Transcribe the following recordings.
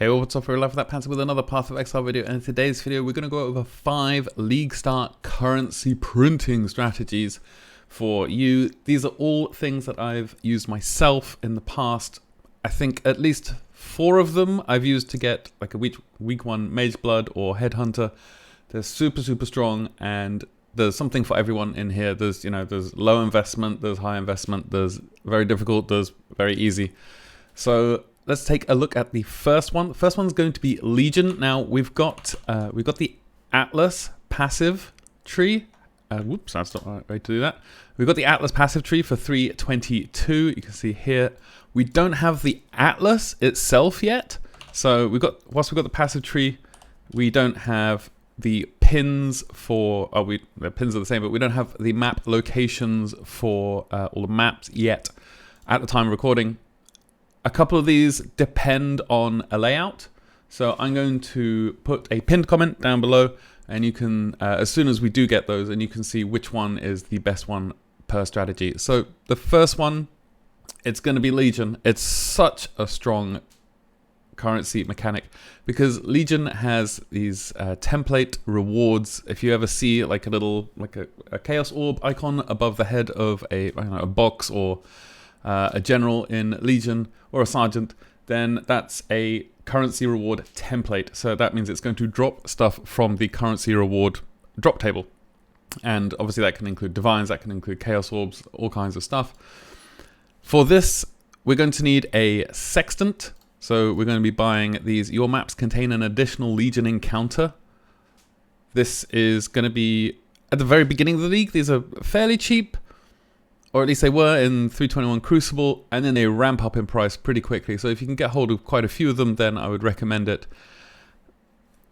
Hey, what's up, Life Without Pants with another Path of Exile video, and in today's video we're going to go over 5 League Start currency printing strategies for you. These are all things that I've used myself in the past. I think at least 4 of them I've used to get like a week 1 Mage Blood or Headhunter. They're super strong, and there's something for everyone in here. There's low investment, there's high investment, there's very difficult, there's very easy. So let's take a look at the first one. The first one's going to be Legion. Now we've got the Atlas passive tree. Whoops, that's not the right way to do that. We've got the Atlas passive tree for 322. You can see here. We don't have the Atlas itself yet. So whilst we've got the passive tree, we don't have the pins for. The pins are the same, but we don't have the map locations for all the maps yet at the time of recording. A couple of these depend on a layout, so I'm going to put a pinned comment down below, and you can, as soon as we do get those, and you can see which one is the best one per strategy. So the first one, it's going to be Legion. It's such a strong currency mechanic because Legion has these template rewards. If you ever see like a Chaos Orb icon above the head of a box or a general in Legion or a sergeant, then that's a currency reward template. So that means it's going to drop stuff from the currency reward drop table. And obviously that can include divines, that can include chaos orbs, all kinds of stuff. For this, we're going to need a sextant. So we're going to be buying these. Your maps contain an additional Legion encounter. This is going to be at the very beginning of the league. These are fairly cheap, or at least they were in 321 Crucible, and then they ramp up in price pretty quickly. So if you can get hold of quite a few of them, then I would recommend it.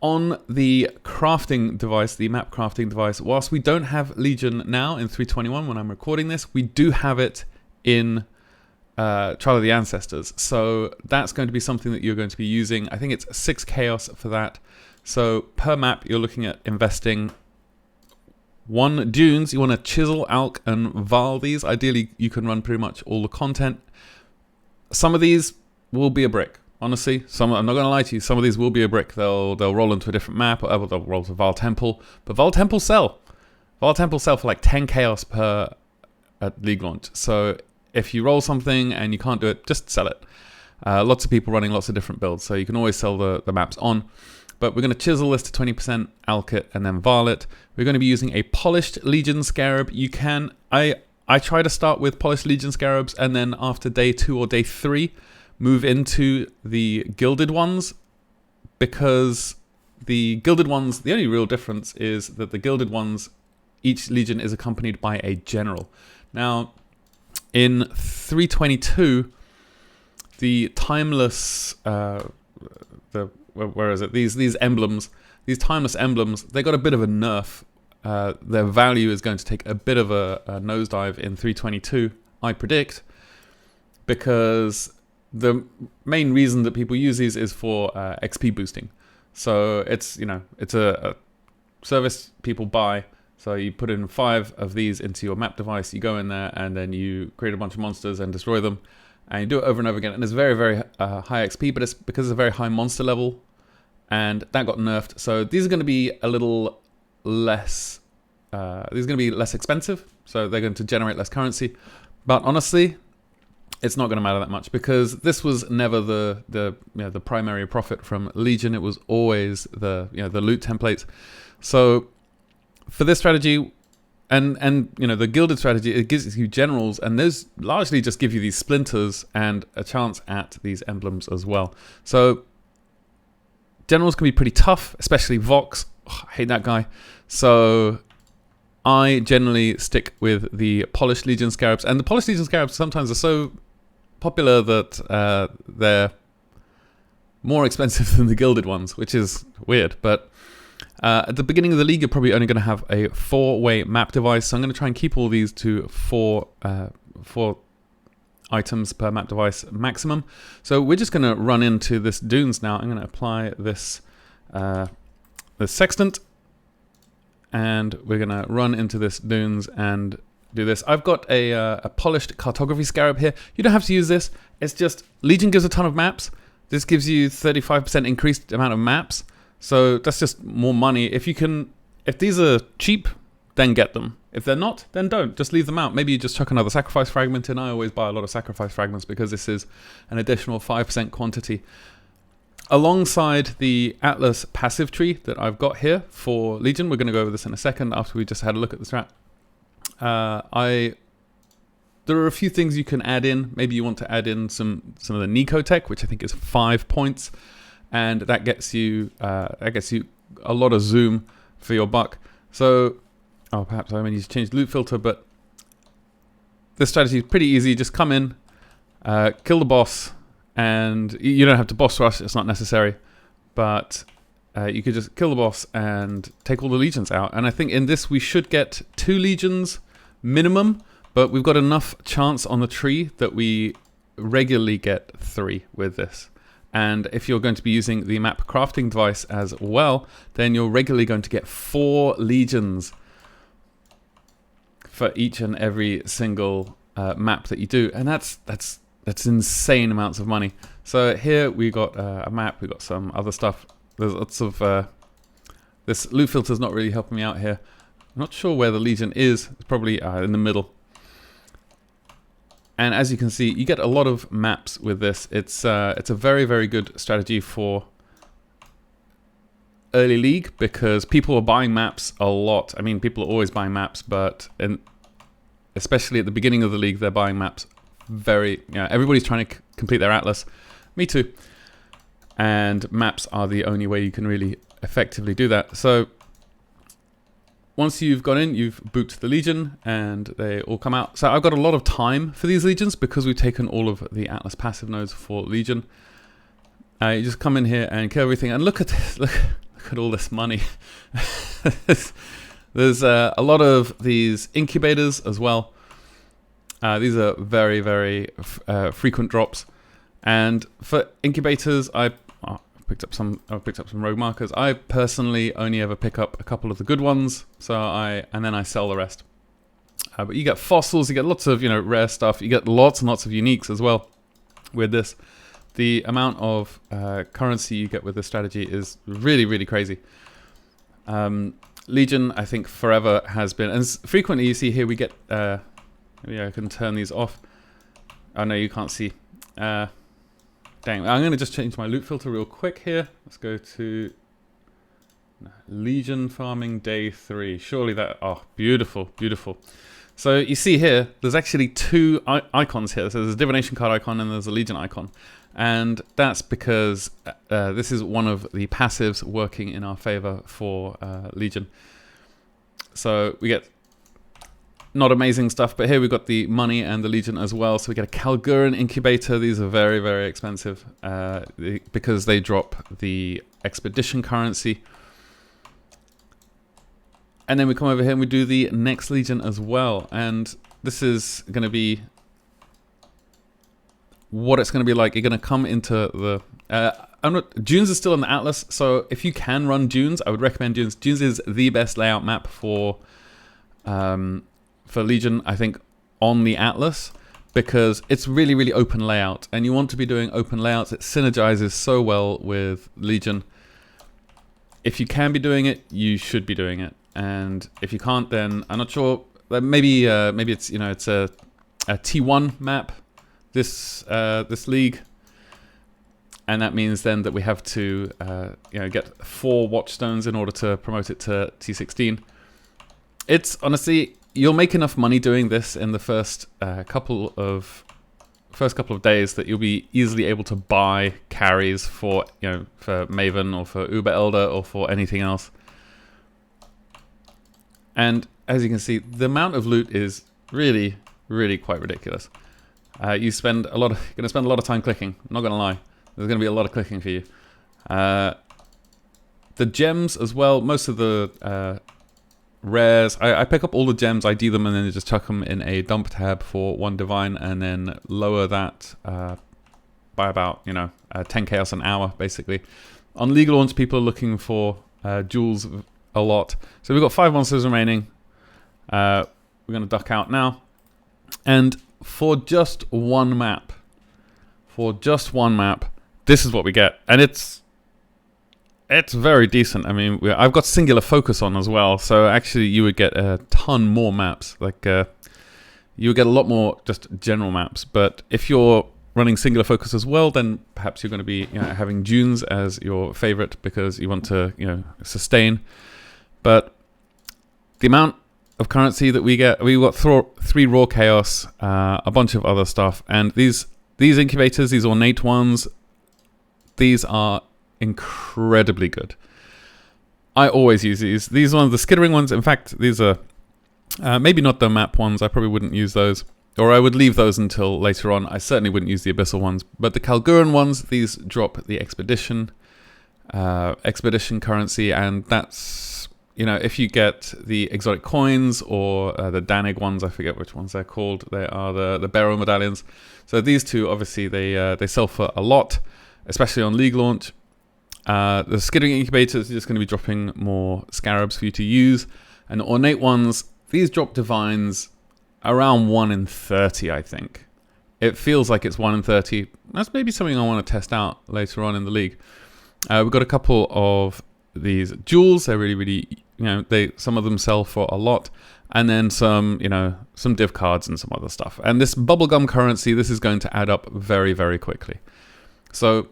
On the crafting device, the map crafting device, whilst we don't have Legion now in 321 when I'm recording this, we do have it in Trial of the Ancestors. So that's going to be something that you're going to be using. I think it's 6 chaos for that. So per map, you're looking at investing 1 dunes. You want to chisel, alk, and val these. Ideally, you can run pretty much all the content. Some of these will be a brick. Honestly, I'm not going to lie to you. Some of these will be a brick. They'll roll into a different map, or they'll roll to Val Temple. But Val Temple sell. Val Temple sell for like 10 chaos per at league launch. So if you roll something and you can't do it, just sell it. Lots of people running lots of different builds, so you can always sell the maps on. But we're going to chisel this to 20%, alk it, and then val it. We're going to be using a polished Legion Scarab. You can, I try to start with polished Legion Scarabs, and then after day 2 or day 3, move into the gilded ones, because the gilded ones, the only real difference is that the gilded ones, each Legion is accompanied by a general. Now, in 322, the timeless, where is it? These emblems, these timeless emblems, they got a bit of a nerf. Their value is going to take a bit of a nosedive in 322, I predict, because the main reason that people use these is for XP boosting. So it's a service people buy. So you put in 5 of these into your map device, you go in there, and then you create a bunch of monsters and destroy them. And you do it over and over again, and it's very high XP, but it's because it's a very high monster level, and that got nerfed. So these are going to be a little less. These are going to be less expensive, so they're going to generate less currency. But honestly, it's not going to matter that much, because this was never the primary profit from Legion. It was always the loot templates. So for this strategy, and the gilded strategy, it gives you generals, and those largely just give you these splinters and a chance at these emblems as well. So generals can be pretty tough, especially Vox. Oh, I hate that guy. So I generally stick with the polished Legion Scarabs, and the polished Legion Scarabs sometimes are so popular that they're more expensive than the gilded ones, which is weird, but at the beginning of the league, you're probably only going to have a 4-way map device. So I'm going to try and keep all these to 4 items per map device maximum. So we're just going to run into this dunes now. I'm going to apply this the sextant, and we're going to run into this dunes and do this. I've got a polished cartography scarab here. You don't have to use this. It's just Legion gives a ton of maps. This gives you 35% increased amount of maps. So that's just more money. If these are cheap, then get them. If they're not, then don't. Just leave them out. Maybe you just chuck another sacrifice fragment in. I always buy a lot of sacrifice fragments because this is an additional 5% quantity. Alongside the Atlas passive tree that I've got here for Legion, we're going to go over this in a second after we just had a look at the strat. There are a few things you can add in. Maybe you want to add in some of the Nico tech, which I think is 5 points, and that gets you a lot of zoom for your buck. So, perhaps I need to change the loot filter, but this strategy is pretty easy. Just come in, kill the boss, and you don't have to boss rush. It's not necessary, but you could just kill the boss and take all the legions out. And I think in this we should get 2 legions minimum. But we've got enough chance on the tree that we regularly get 3 with this. And if you're going to be using the map crafting device as well, then you're regularly going to get 4 legions for each and every single map that you do. And that's insane amounts of money. So here we got a map, we got some other stuff. There's lots of this loot filter is not really helping me out here. I'm not sure where the legion is. It's probably in the middle. And as you can see, you get a lot of maps with this. It's a very, very good strategy for early league because people are buying maps a lot. I mean, people are always buying maps, but especially at the beginning of the league, they're buying maps everybody's trying to complete their Atlas. Me too. And maps are the only way you can really effectively do that. So once you've gone in, you've booped the Legion, and they all come out. So I've got a lot of time for these Legions because we've taken all of the Atlas passive nodes for Legion. You just come in here and kill everything, and look at this. Look at all this money. There's a lot of these incubators as well. These are very, very frequent drops. And for incubators, I picked up some rogue markers. I personally only ever pick up a couple of the good ones, and then I sell the rest. But you get fossils, you get lots of rare stuff, you get lots and lots of uniques as well with this. The amount of currency you get with this strategy is really, really crazy. Legion, I think, forever has been, and frequently you see here we get. Maybe I can turn these off. Oh no, you can't see. Dang, I'm going to just change my loot filter real quick here. Let's go to Legion Farming Day 3. Surely that... Oh, beautiful, beautiful. So you see here, there's actually 2 icons here. So there's a divination card icon and there's a Legion icon. And that's because this is one of the passives working in our favor for Legion. So we get... not amazing stuff, but here we've got the money and the Legion as well. So we get a Kalguran incubator. These are very, very expensive because they drop the expedition currency. And then we come over here and we do the next Legion as well. And this is going to be what it's going to be like. You're going to come into the... Dunes is still in the Atlas, so if you can run Dunes, I would recommend Dunes. Dunes is the best layout map for Legion, I think, on the Atlas, because it's really, really open layout, and you want to be doing open layouts. It synergizes so well with Legion. If you can be doing it, you should be doing it, and if you can't, then I'm not sure. Maybe it's it's a T1 map, this league, and that means then that we have to get 4 watchstones in order to promote it to T16. It's honestly, you'll make enough money doing this in the first couple of days that you'll be easily able to buy carries for for Maven or for Uber Elder or for anything else. And as you can see, the amount of loot is really, really quite ridiculous. You're going to spend a lot of time clicking. I'm not going to lie. There's going to be a lot of clicking for you. The gems as well. Most of the rares, I pick up all the gems, ID them, and then just chuck them in a dump tab for 1 divine, and then lower that by about 10 chaos an hour, basically. On legal launch, people are looking for jewels a lot. So we've got 5 monsters remaining. We're going to duck out now, and for just one map, this is what we get, and it's very decent. I mean, I've got singular focus on as well, so actually you would get a ton more maps. Like you would get a lot more just general maps. But if you're running singular focus as well, then perhaps you're going to be having dunes as your favorite because you want to sustain. But the amount of currency that we got 3 raw chaos, a bunch of other stuff, and these incubators, these ornate ones, these are incredibly good. I always use these. These are the skittering ones. In fact, these are maybe not the map ones. I probably wouldn't use those, or I would leave those until later on. I certainly wouldn't use the abyssal ones, but the Kalguran ones, these drop the expedition currency, and that's if you get the exotic coins or the Danig ones, I forget which ones they're called. They are the Barrow medallions. So these two, obviously, they sell for a lot, especially on League launch. The skittering incubators are just going to be dropping more scarabs for you to use, and the ornate ones, these drop divines around 1 in 30, I think. It feels like it's 1 in 30. That's maybe something I want to test out later on in the league. We've got a couple of these jewels. They're really, some of them sell for a lot, and then some div cards and some other stuff. And this bubblegum currency, this is going to add up very, very quickly. So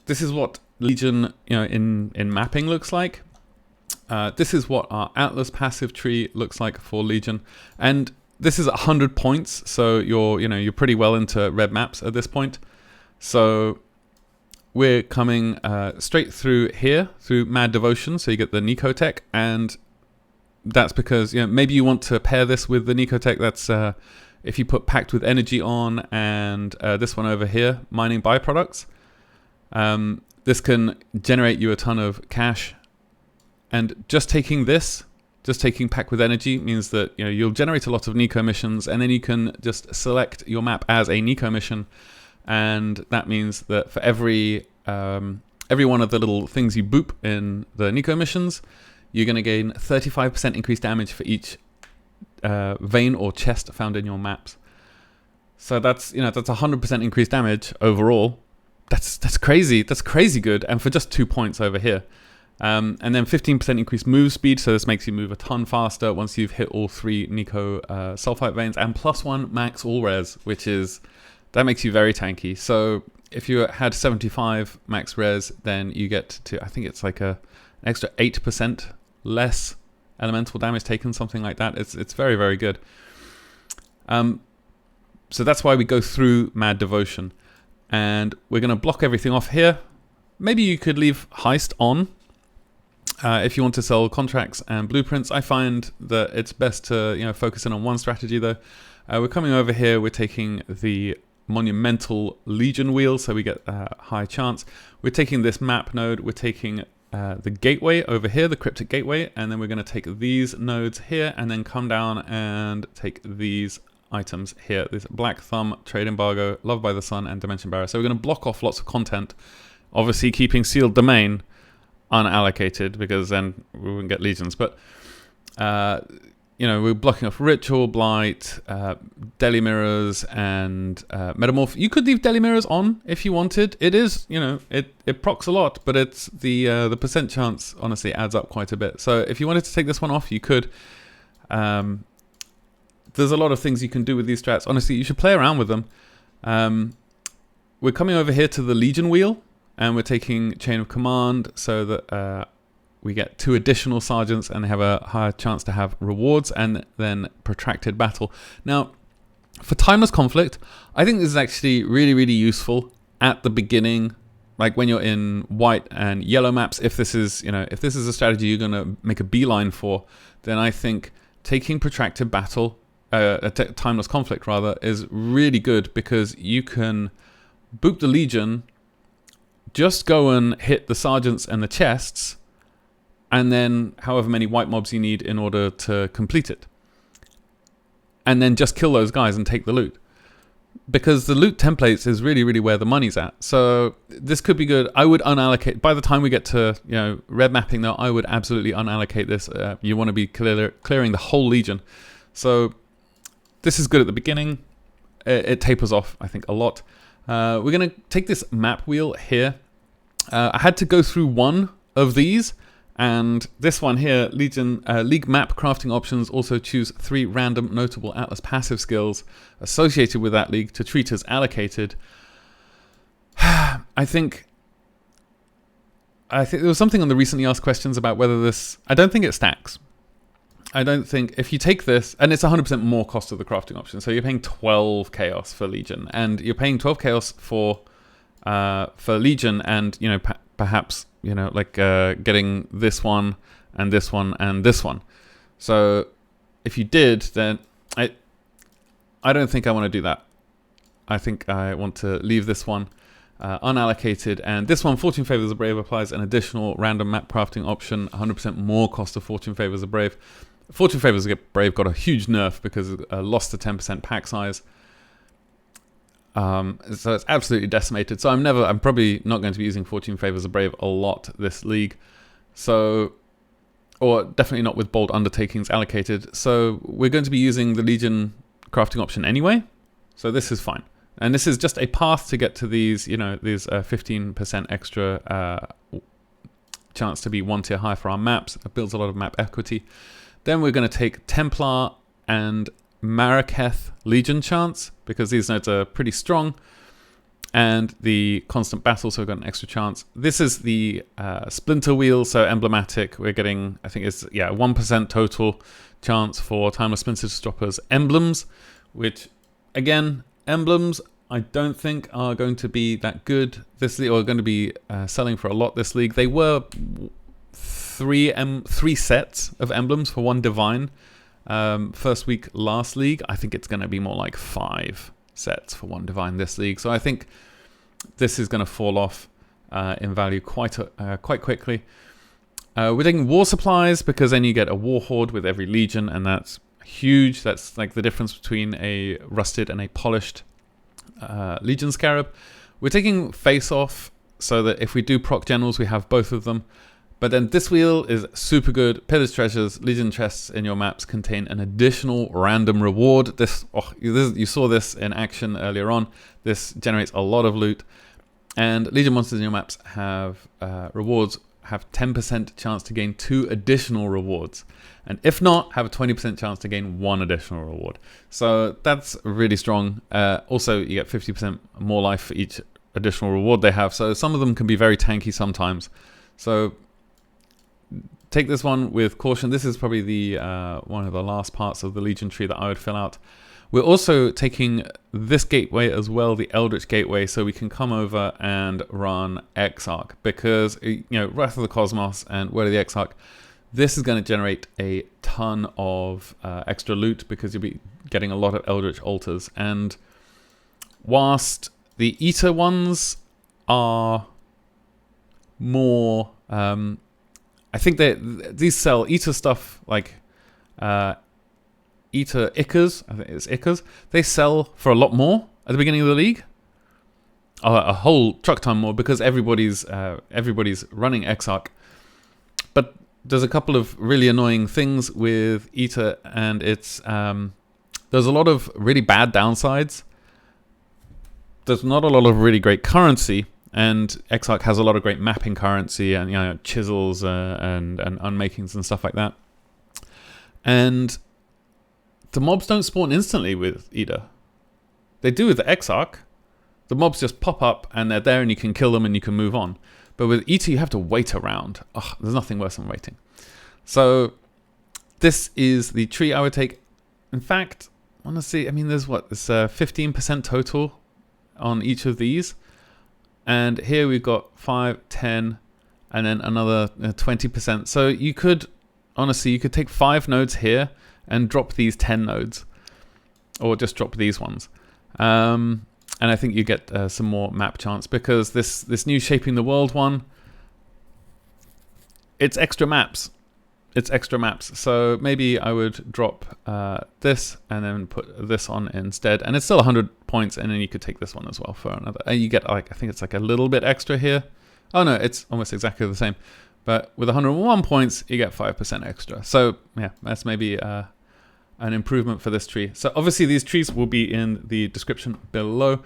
this is what Legion, in mapping looks like. This is what our Atlas passive tree looks like for Legion, and this is 100 points. So you're pretty well into red maps at this point. So we're coming straight through here through Mad Devotion. So you get the Nicotech, and that's because maybe you want to pair this with the Nicotech. That's if you put Packed with Energy on, and this one over here, Mining Byproducts. This can generate you a ton of cash, and just taking Packed with Energy means that you'll generate a lot of Nico missions, and then you can just select your map as a Nico mission, and that means that for every one of the little things you boop in the Nico missions, you're going to gain 35% increased damage for each vein or chest found in your maps. So that's 100% increased damage overall. That's crazy. That's crazy good, and for just 2 points over here. And then 15% increased move speed, so this makes you move a ton faster once you've hit all 3 Nico sulfite veins, and +1 max all res, that makes you very tanky. So if you had 75 max res, then you get to, I think it's like an extra 8% less elemental damage taken, something like that. It's very, very good. So that's why we go through Mad Devotion. And we're going to block everything off here. Maybe you could leave Heist on if you want to sell contracts and blueprints. I find that it's best to focus in on one strategy though. We're coming over here. We're taking the Monumental Legion wheel, so we get a high chance. We're taking this map node. We're taking the gateway over here, the Cryptic Gateway, and then we're going to take these nodes here, and then come down and take these items here, this Black Thumb, Trade Embargo, Love by the Sun, and Dimension Barrier. So we're going to block off lots of content, obviously keeping Sealed Domain unallocated, because then we wouldn't get legions. But we're blocking off Ritual, Blight, Deli Mirrors, and Metamorph. You could leave Deli Mirrors on if you wanted. It is, it procs a lot, but it's the percent chance honestly adds up quite a bit. So if you wanted to take this one off, you could. There's a lot of things you can do with these strats. Honestly, you should play around with them. We're coming over here to the Legion wheel, and we're taking Chain of Command so that we get 2 additional sergeants and have a higher chance to have rewards, and then Protracted Battle. Now, for Timeless Conflict, I think this is actually really, really useful at the beginning, like when you're in white and yellow maps. If this is, if this is a strategy you're going to make a beeline for, then I think taking Protracted Battle, Timeless Conflict rather, is really good, because you can boop the Legion, just go and hit the sergeants and the chests, and then however many white mobs you need in order to complete it, and then just kill those guys and take the loot, because the loot templates is really, really where the money's at. So this could be good. I would unallocate by the time we get to red mapping though. I would absolutely unallocate this. You want to be clearing the whole Legion. So this is good at the beginning. It tapers off, I think, a lot. We're going to take this map wheel here. I had to go through one of these, and this one here, League map crafting options, also choose 3 random notable Atlas passive skills associated with that league to treat as allocated. I think there was something on the recently asked questions about whether this, I don't think it stacks. I don't think, if you take this, and it's 100% more cost of the crafting option, so you're paying 12 chaos for Legion, and you're paying 12 chaos for Legion, and, you know, perhaps, you know, like getting this one, and this one, and this one. So if you did, then I don't think I want to do that. I think I want to leave this one unallocated, and this one, Fortune Favors the Brave, applies an additional random map crafting option, 100% more cost of Fortune Favors the Brave. Fortune Favors the Brave got a huge nerf because it lost the 10% pack size. So it's absolutely decimated. So I'm probably not going to be using Fortune Favors the Brave a lot this league. So, or definitely not with bold undertakings allocated. So we're going to be using the Legion crafting option anyway. So this is fine. And this is just a path to get to these, you know, these 15% extra chance to be 1 tier high for our maps. It builds a lot of map equity. Then we're going to take Templar and Maraketh Legion chance, because these nodes are pretty strong. And the constant battle, so we've got an extra chance. This is the splinter wheel, so emblematic. We're getting, I think it's, 1% total chance for timeless splinter stoppers emblems, which, again, emblems I don't think are going to be that good this league, or going to be selling for a lot this league. They were 3 sets of emblems for 1 divine first week last league. I think it's going to be more like 5 sets for 1 divine this league. So I think this is going to fall off in value quite quickly. We're taking war supplies because then you get a war horde with every legion, and that's huge. That's like the difference between a rusted and a polished Legion Scarab. We're taking face off so that if we do proc generals, we have both of them. But then this wheel is super good. Pillage treasures, Legion chests in your maps contain an additional random reward. You saw this in action earlier on. This generates a lot of loot. And Legion monsters in your maps have rewards, have 10% chance to gain 2 additional rewards. And if not, have a 20% chance to gain 1 additional reward. So that's really strong. Also, you get 50% more life for each additional reward they have. So some of them can be very tanky sometimes. So take this one with caution. This is probably the one of the last parts of the Legion tree that I would fill out. We're also taking this gateway as well, the Eldritch Gateway, so we can come over and run Exarch, because, you know, Wrath of the Cosmos and Word of the Exarch, this is going to generate a ton of extra loot, because you'll be getting a lot of Eldritch Altars. And whilst the Eater ones are more, I think these sell Eater stuff like Eater Ickers, I think it's Ickers, they sell for a lot more at the beginning of the league. A whole truck ton more, because everybody's running Exarch. But there's a couple of really annoying things with Eater, and it's there's a lot of really bad downsides. There's not a lot of really great currency, and Exarch has a lot of great mapping currency, and, you know, chisels and unmakings and stuff like that. And the mobs don't spawn instantly with Eater. They do with the Exarch. The mobs just pop up and they're there, and you can kill them and you can move on. But with Eater, you have to wait around. Ugh, there's nothing worse than waiting. So this is the tree I would take. In fact, honestly, I mean, there's 15% total on each of these. And here we've got 5, 10, and then another 20%. So you could, honestly, you could take 5 nodes here and drop these 10 nodes, or just drop these ones. And I think you get some more map chance, because this new Shaping the World one, it's extra maps. It's extra maps. So maybe I would drop this and then put this on instead. And it's still 100 points, and then you could take this one as well for another. And you get, like, I think it's like a little bit extra here. Oh no, it's almost exactly the same. But with 101 points, you get 5% extra. So yeah, that's maybe an improvement for this tree. So obviously these trees will be in the description below.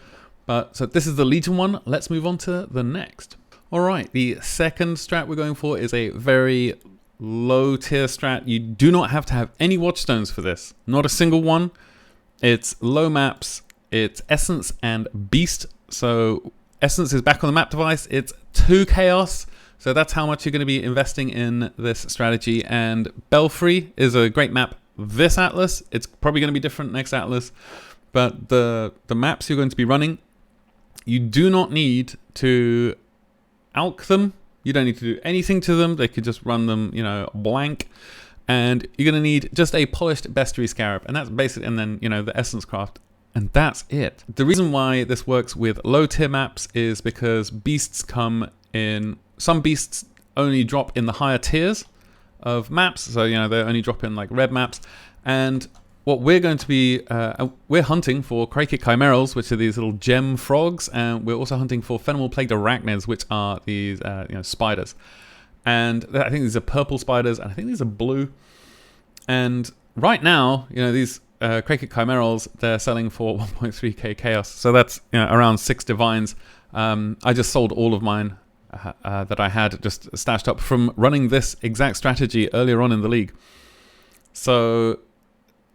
But so this is the Legion one. Let's move on to the next. All right, the second strat we're going for is a very low tier strat. You do not have to have any watchstones for this. Not a single one. It's low maps. It's Essence and Beast. So Essence is back on the map device. It's 2 Chaos. So that's how much you're going to be investing in this strategy. And Belfry is a great map this Atlas. It's probably going to be different next Atlas. But the maps you're going to be running, you do not need to alch them. You don't need to do anything to them. They could just run them, you know, blank. And you're going to need just a polished bestiary scarab. And that's basic. And then, you know, the essence craft. And that's it. The reason why this works with low tier maps is because beasts come in, some beasts only drop in the higher tiers of maps. So, you know, they only drop in like red maps. And what we're going to be, we're hunting for Craicic Chimerals, which are these little gem frogs. And we're also hunting for Fenumal plagued Arachnids, which are these, you know, spiders. And I think these are purple spiders, and I think these are blue. And right now, you know, these Craicic Chimerals, they're selling for 1.3k chaos. So that's, you know, around 6 divines. I just sold all of mine that I had just stashed up from running this exact strategy earlier on in the league. So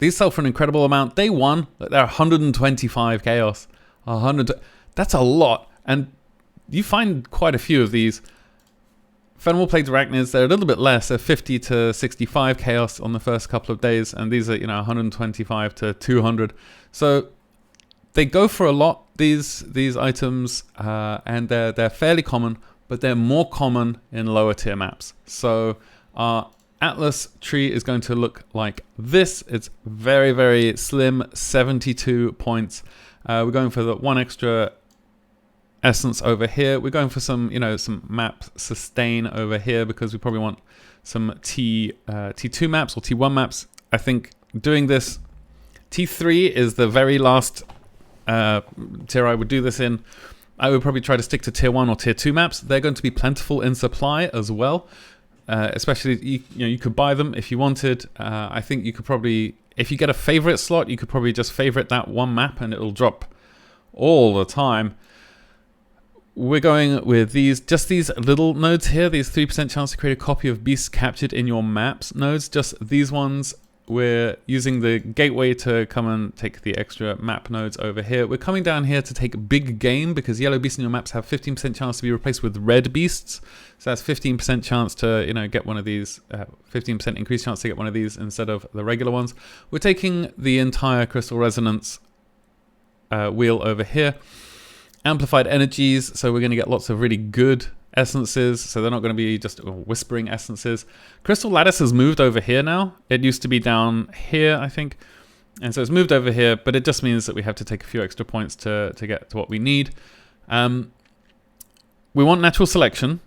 these sell for an incredible amount. Day one, they're 125 chaos. 100. That's a lot. And you find quite a few of these. Fenumal plagued Arachnids, they're a little bit less. They're 50 to 65 chaos on the first couple of days, and these are, you know, 125 to 200. So they go for a lot, these items, and they're fairly common, but they're more common in lower tier maps. So our Atlas tree is going to look like this. It's very, very slim, 72 points. We're going for the 1 extra essence over here. We're going for some, you know, some map sustain over here because we probably want some T2 maps or T1 maps. I think doing this, T3 is the very last tier I would do this in. I would probably try to stick to tier 1 or tier 2 maps. They're going to be plentiful in supply as well. Especially, you know, you could buy them if you wanted. I think you could probably, if you get a favorite slot, you could probably just favorite that one map and it'll drop all the time. We're going with these, just these little nodes here, these 3% chance to create a copy of beasts captured in your maps nodes. Just these ones, we're using the gateway to come and take the extra map nodes over here. We're coming down here to take big game because yellow beasts in your maps have 15% chance to be replaced with red beasts. So that's 15% chance to, you know, get one of these, 15% increased chance to get one of these instead of the regular ones. We're taking the entire crystal resonance wheel over here. Amplified energies, so we're going to get lots of really good essences, so they're not going to be just whispering essences. Crystal lattice has moved over here now. It used to be down here, I think, and so it's moved over here, but it just means that we have to take a few extra points to get to what we need. We want natural selection,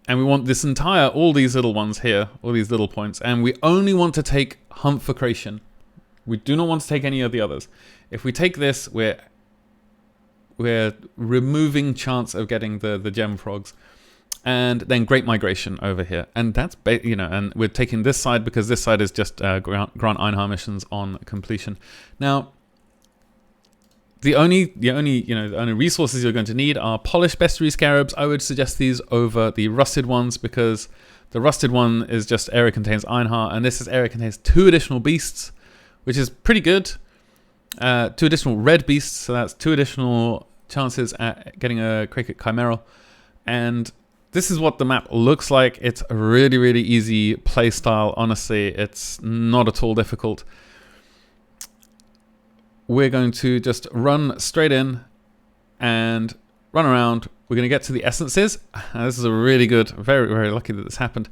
and we want this entire, all these little ones here, all these little points, and we only want to take Hunt for Creation. We do not want to take any of the others. If we take this, we're removing chance of getting the gem frogs, and then Great Migration over here, and that's you know, and we're taking this side because this side is just grant Einhar missions on completion. Now, the only resources you're going to need are polished bestiary scarabs. I would suggest these over the rusted ones because the rusted one is just area contains Einhar, and this is area contains 2 additional beasts, which is pretty good. 2 additional red beasts, so that's 2 additional chances at getting a Craicic Chimeral. And this is what the map looks like. It's a really, really easy play style. Honestly, it's not at all difficult. We're going to just run straight in and run around. We're going to get to the essences. This is a really good, very, very lucky that this happened.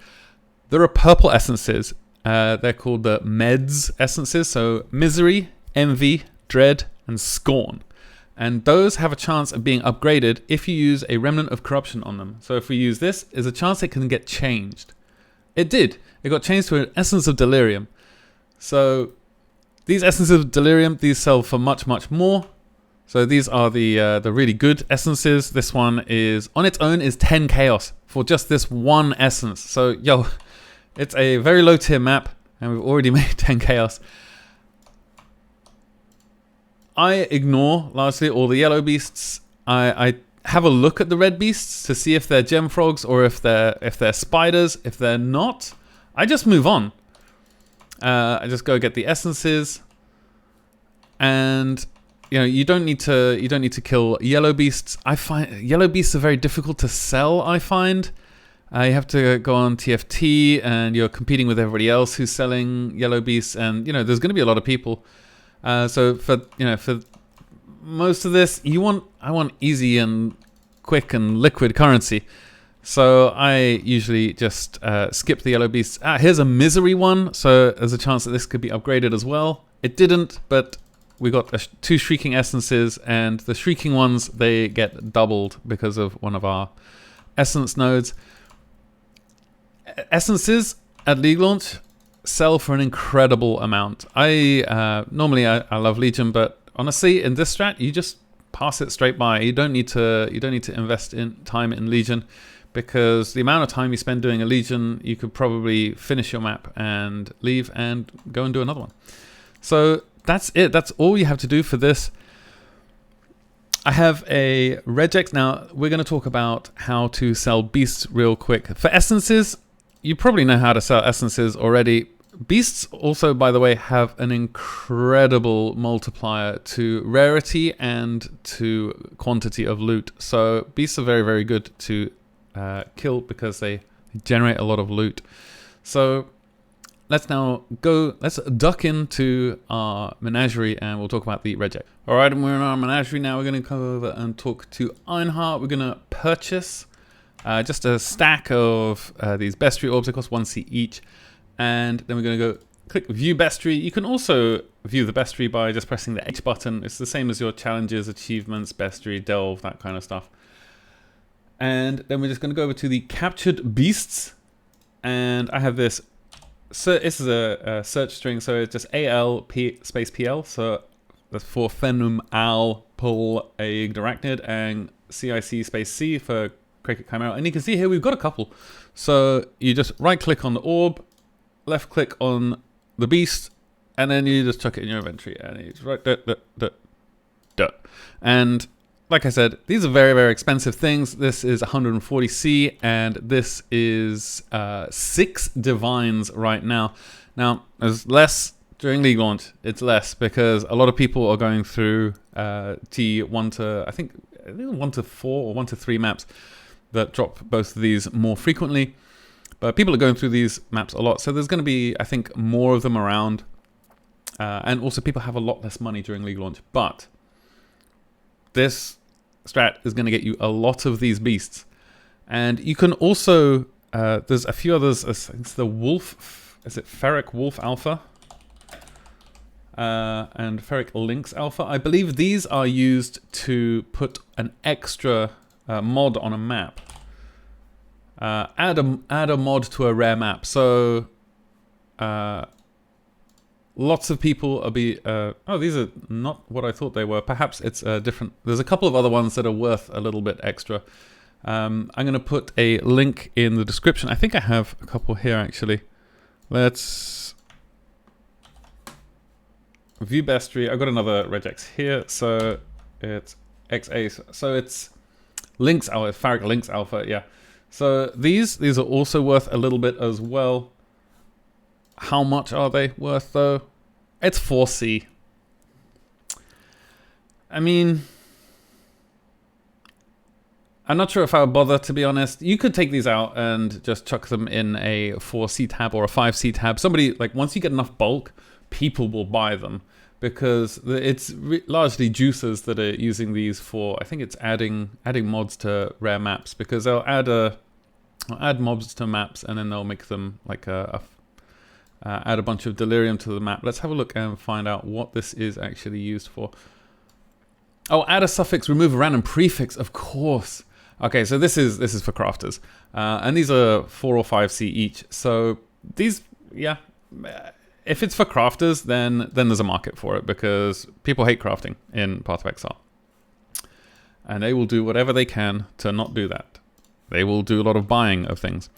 There are purple essences. They're called the Meds essences. So Misery, Envy, Dread, and Scorn. And those have a chance of being upgraded if you use a Remnant of Corruption on them. So if we use this, there's a chance it can get changed. It did. It got changed to an Essence of Delirium. So these Essences of Delirium, these sell for much, much more. So these are the really good essences. This one is, on its own, is 10 chaos for just this one essence. So, yo, it's a very low tier map, and we've already made 10 chaos. I ignore largely all the yellow beasts. I have a look at the red beasts to see if they're gem frogs or if they're spiders. If they're not, I just move on. I just go get the essences, and you know, you don't need to kill yellow beasts. I find yellow beasts are very difficult to sell. I find you have to go on TFT, and you're competing with everybody else who's selling yellow beasts, and you know there's going to be a lot of people. So for most of this, I want easy and quick and liquid currency. So I usually just skip the yellow beasts. Here's a misery one, so there's a chance that this could be upgraded as well. It didn't, but we got 2 shrieking essences, and the shrieking ones, they get doubled because of one of our essence nodes. Essences at League launch sell for an incredible amount. Normally I love Legion, but honestly in this strat you just pass it straight by. You don't need to invest in time in Legion, because the amount of time you spend doing a Legion, you could probably finish your map and leave and go and do another one. So that's it. That's all you have to do for this. I have a regex. Now we're going to talk about how to sell beasts real quick. For essences, you probably know how to sell essences already. Beasts also, by the way, have an incredible multiplier to rarity and to quantity of loot. So beasts are very, very good to kill because they generate a lot of loot. So let's duck into our menagerie, and we'll talk about the regex. All right, and we're in our menagerie now. We're going to come over and talk to Ironheart. We're going to purchase just a stack of these bestiary orbs. They cost 1C each. And then we're going to go click view bestiary. You can also view the bestiary by just pressing the H button. It's the same as your challenges, achievements, bestiary, delve, that kind of stuff. And then we're just going to go over to the captured beasts. And I have this. So this is a search string. So it's just AL space PL. So that's for Fenumal, pull a Arachnid, and CIC space C for Craicic Chimeral. And you can see here we've got a couple. So you just right click on the orb, left click on the beast, and then you just chuck it in your inventory, and it's right there. And like I said, these are very, very expensive things. This is 140C, and this is 6 divines right now. Now, there's less during League launch. It's less because a lot of people are going through T1 to, I think 1 to 4 or 1 to 3 maps that drop both of these more frequently. But people are going through these maps a lot, so there's going to be, I think, more of them around. And also people have a lot less money during League launch. But this strat is going to get you a lot of these beasts. And you can also, there's a few others. It's the Wolf, is it Ferric Wolf Alpha? And Ferric Lynx Alpha. I believe these are used to put an extra mod on a map. Add a mod to a rare map. So lots of people will oh, these are not what I thought they were. Perhaps it's different. There's a couple of other ones that are worth a little bit extra. I'm going to put a link in the description. I think I have a couple here actually. Let's view bestiary. I've got another regex here. So it's XA. So it's Lynx Alpha, Ferric Lynx Alpha, yeah. So these are also worth a little bit as well. How much are they worth though? It's 4C. I mean, I'm not sure if I would bother, to be honest. You could take these out and just chuck them in a 4C tab or a 5C tab. Somebody, like, once you get enough bulk, people will buy them. Because it's largely juicers that are using these for, I think it's adding mods to rare maps, because they'll add mobs to maps and then they'll make them like add a bunch of delirium to the map. Let's have a look and find out what this is actually used for. Oh, add a suffix, remove a random prefix, of course. Okay, so this is for crafters, and these are 4 or 5C each. So these, yeah. If it's for crafters, then there's a market for it, because people hate crafting in Path of Exile. And they will do whatever they can to not do that. They will do a lot of buying of things.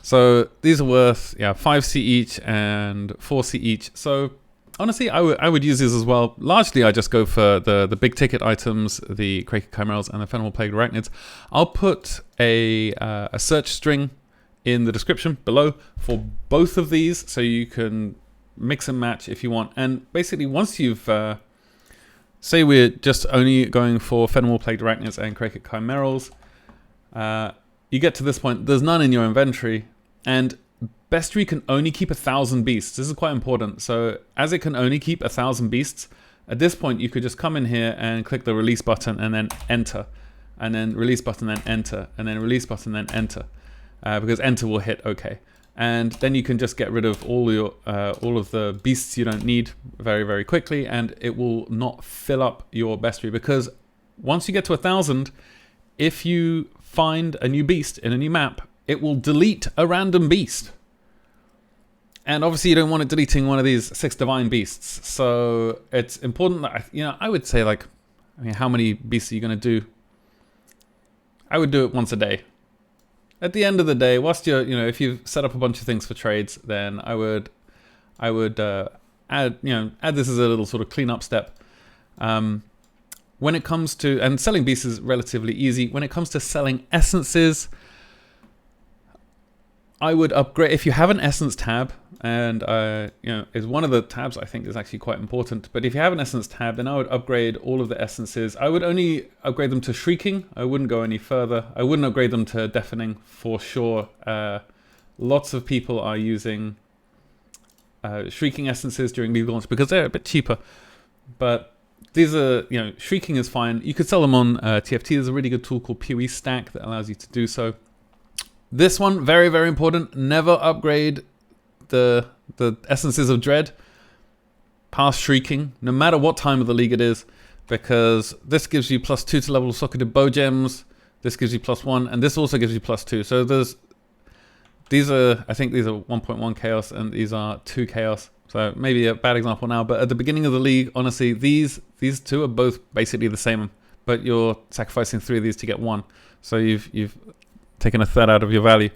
So these are worth 5C each and 4C each. So honestly, I would use these as well. Largely, I just go for the big ticket items, the Craicic Chimerals and the Fenumal Plagued Arachnids. I'll put a search string in the description below for both of these, so you can mix and match if you want. And basically, once you've say we're just only going for Fenumal Plagued Arachnids and Craicic Chimerals, you get to this point, there's none in your inventory, and Bestiary can only keep 1,000 beasts. This is quite important. So as it can only keep 1,000 beasts, at this point you could just come in here and click the release button and then enter, and then release button, then enter, and then release button, then enter, because enter will hit OK. And then you can just get rid of all of the beasts you don't need very, very quickly, and it will not fill up your bestiary, because once you get to 1,000, if you find a new beast in a new map, it will delete a random beast. And obviously you don't want it deleting one of these 6 divine beasts. So it's important that, I would say, like, I mean, how many beasts are you going to do? I would do it once a day. At the end of the day, whilst you're, if you've set up a bunch of things for trades, then I would add this as a little sort of cleanup step. When it comes to, and selling beasts is relatively easy. When it comes to selling essences, I would upgrade, if you have an essence tab, and is one of the tabs I think is actually quite important. But if you have an essence tab, then I would upgrade all of the essences. I would only upgrade them to shrieking. I wouldn't go any further. I wouldn't upgrade them to deafening for sure. Lots of people are using shrieking essences during League launch because they're a bit cheaper. But these are, shrieking is fine. You could sell them on TFT. There's a really good tool called PoE Stack that allows you to do so. This one, very, very important. Never upgrade the essences of dread past shrieking, no matter what time of the league it is, because this gives you +2 to level socketed bow gems. This gives you +1, and this also gives you +2. So I think these are 1.1 chaos, and these are 2 chaos. So maybe a bad example now, but at the beginning of the league, honestly, these two are both basically the same, but you're sacrificing 3 of these to get 1. So you've taken a third out of your value.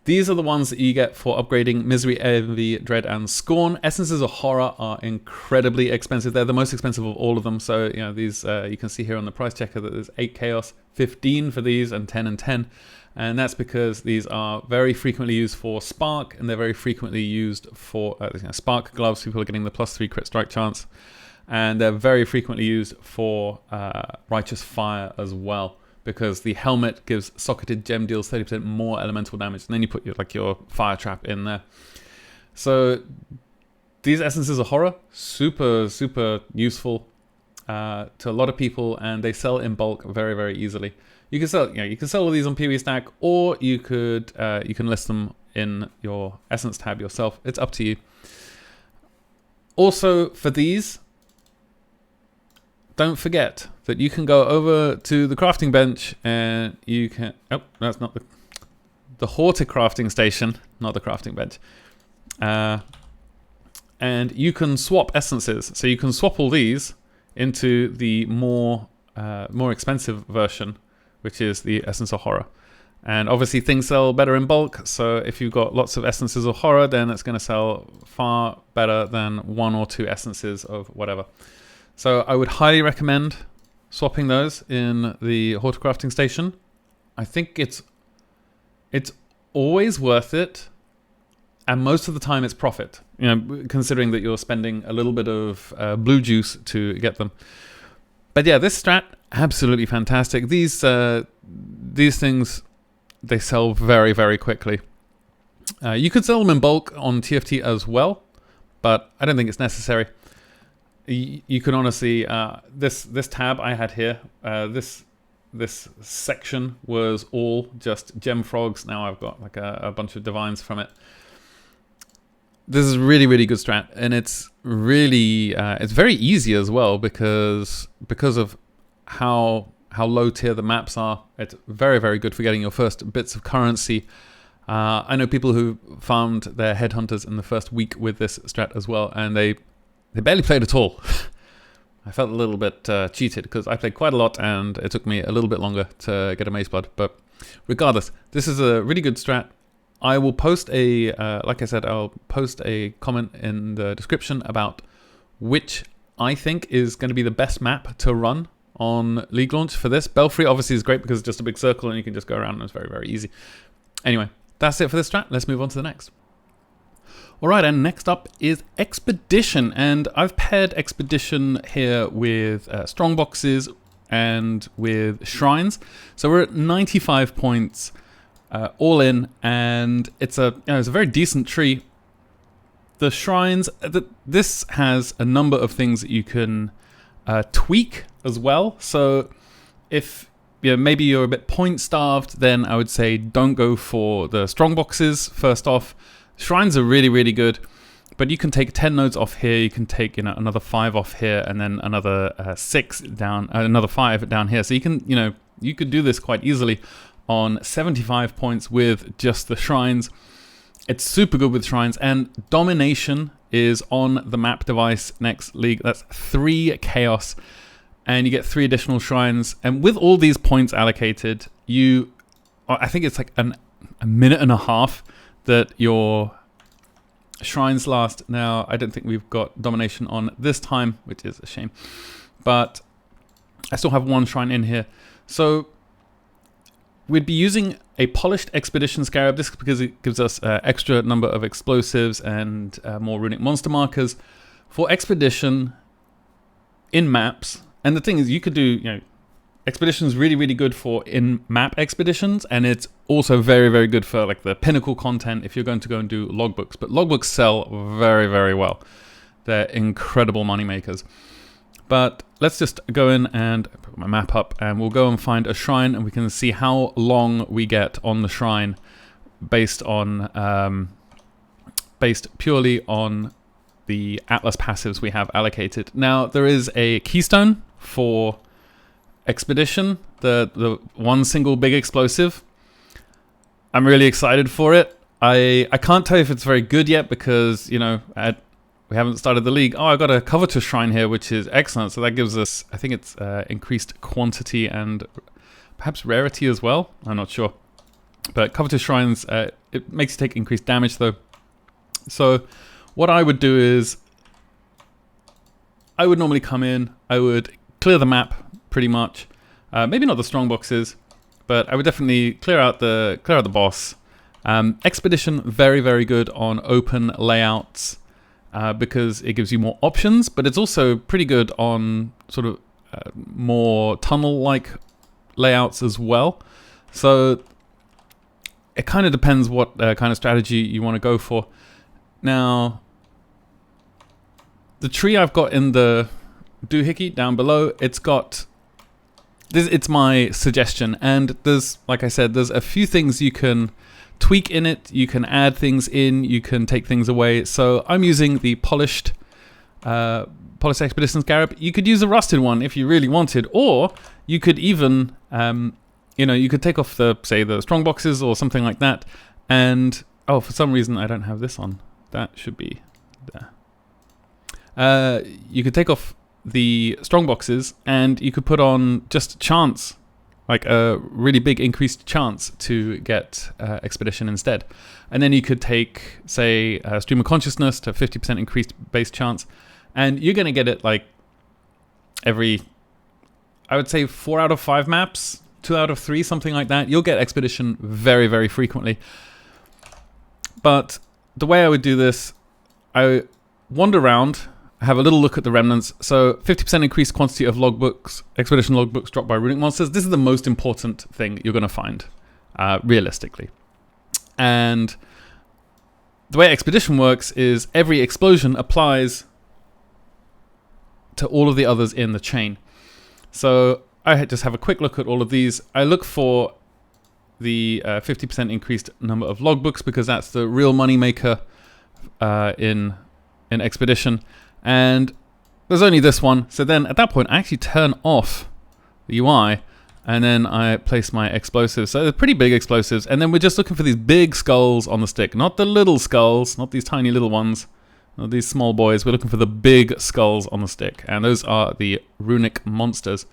These are the ones that you get for upgrading Misery, Envy, Dread, and Scorn. Essences of Horror are incredibly expensive. They're the most expensive of all of them. So, these you can see here on the price checker that there's 8 Chaos, 15 for these, and 10 and 10. And that's because these are very frequently used for Spark, and they're very frequently used for Spark Gloves. People are getting the +3 crit strike chance. And they're very frequently used for Righteous Fire as well, because the helmet gives socketed gem deals 30% more elemental damage, and then you put your fire trap in there. So these essences of horror, super, super useful to a lot of people, and they sell in bulk very, very easily. You can sell all these on PoE Stack, or you can list them in your essence tab yourself. It's up to you. Also, for these, don't forget that you can go over to the crafting bench and you can... Oh, that's not the horticrafting station, not the crafting bench. And you can swap essences. So you can swap all these into the more expensive version, which is the Essence of Horror. And obviously things sell better in bulk, so if you've got lots of Essences of Horror, then it's going to sell far better than 1 or 2 essences of whatever. So I would highly recommend swapping those in the horticrafting station. I think it's always worth it, and most of the time it's profit. Considering that you're spending a little bit of blue juice to get them. But yeah, this strat, absolutely fantastic. These things, they sell very, very quickly. You could sell them in bulk on TFT as well, but I don't think it's necessary. You can honestly, this tab I had here, this section was all just gem frogs. Now I've got like a bunch of divines from it. This is really, really good strat, and it's really it's very easy as well because of how low tier the maps are. It's very, very good for getting your first bits of currency. I know people who farmed their headhunters in the first week with this strat as well, and they barely played at all. I felt a little bit cheated because I played quite a lot and it took me a little bit longer to get a Maze Blood. But regardless, this is a really good strat. I will post like I said, I'll post a comment in the description about which I think is going to be the best map to run on League launch for this. Belfry obviously is great because it's just a big circle and you can just go around and it's very, very easy. Anyway, that's it for this strat. Let's move on to the next. Alright, and next up is Expedition, and I've paired Expedition here with Strongboxes and with Shrines. So we're at 95 points all in, and it's a very decent tree. The Shrines, this has a number of things that you can tweak as well. So if maybe you're a bit point starved, then I would say don't go for the Strongboxes first off. Shrines are really, really good, but you can take 10 nodes off here, you can take another 5 off here, and then another 6 down, another 5 down here. So you can, you could do this quite easily on 75 points with just the Shrines. It's super good with Shrines, and Domination is on the map device next league. That's 3 Chaos, and you get 3 additional Shrines. And with all these points allocated, I think it's like a minute and a half that your Shrines last. Now, I don't think we've got Domination on this time, which is a shame. But I still have 1 Shrine in here. So we'd be using a Polished Expedition Scarab. This is because it gives us extra number of explosives and more runic monster markers for Expedition in maps. And the thing is, you could do, Expedition is really, really good for in-map expeditions, and it's also very, very good for like the pinnacle content if you're going to go and do logbooks. But logbooks sell very, very well. They're incredible money makers. But let's just go in and put my map up, and we'll go and find a shrine, and we can see how long we get on the shrine based purely on the Atlas passives we have allocated. Now, there is a keystone for Expedition, the one single big explosive. I'm really excited for it. I can't tell you if it's very good yet because, we haven't started the league. Oh, I got a covetous shrine here, which is excellent. So that gives us, I think it's increased quantity and perhaps rarity as well. I'm not sure. But covetous shrines, it makes you take increased damage though. So what I would do is, I would normally come in, I would clear the map pretty much. Maybe not the Strongboxes, but I would definitely clear out the boss. Expedition, very, very good on open layouts because it gives you more options, but it's also pretty good on sort of more tunnel-like layouts as well. So it kind of depends what kind of strategy you want to go for. Now, the tree I've got in the doohickey down below, it's my suggestion, and there's, like I said, there's a few things you can tweak in it. You can add things in, you can take things away. So I'm using the polished Expedition Scarab. You could use a rusted one if you really wanted, or you could even, you could take off the Strongboxes or something like that. And for some reason I don't have this on. That should be there. You could take off the Strongboxes and you could put on just chance, like a really big increased chance to get Expedition instead. And then you could take, say, Stream of Consciousness to 50% increased base chance, and you're going to get it like every, I would say 4 out of 5 maps, 2 out of 3, something like that. You'll get Expedition very, very frequently. But the way I would do this, I wander around, have a little look at the remnants. So 50% increased quantity of logbooks, Expedition logbooks dropped by runic monsters. This is the most important thing you're going to find, realistically. And the way Expedition works is every explosion applies to all of the others in the chain. So I just have a quick look at all of these. I look for the 50% increased number of logbooks because that's the real money maker in Expedition. And there's only this one. So then at that point, I actually turn off the UI and then I place my explosives. So they're pretty big explosives. And then we're just looking for these big skulls on the stick, not the little skulls, not these tiny little ones, not these small boys. We're looking for the big skulls on the stick. And those are the runic monsters.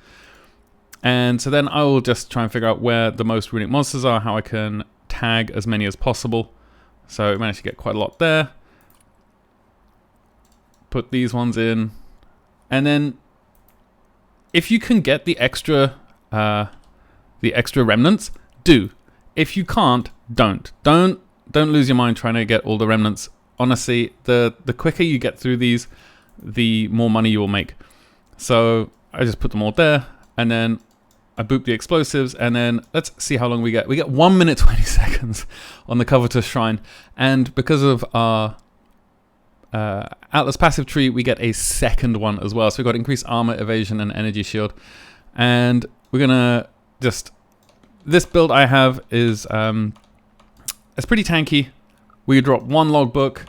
And so then I will just try and figure out where the most runic monsters are, how I can tag as many as possible. So I managed to get quite a lot there. put these ones in, and then if you can get the extra remnants, do. If you can't, don't lose your mind trying to get all the remnants. Honestly, the quicker you get through these, the more money you will make. So I just put them all there, and then I boop the explosives, and then let's see how long we get. We get 1 minute 20 seconds on the covetous shrine, and because of our Atlas passive tree, we get a second one as well. So we've got increased armor, evasion, and energy shield. And we're gonna just, this build I have is it's pretty tanky. We drop 1 logbook,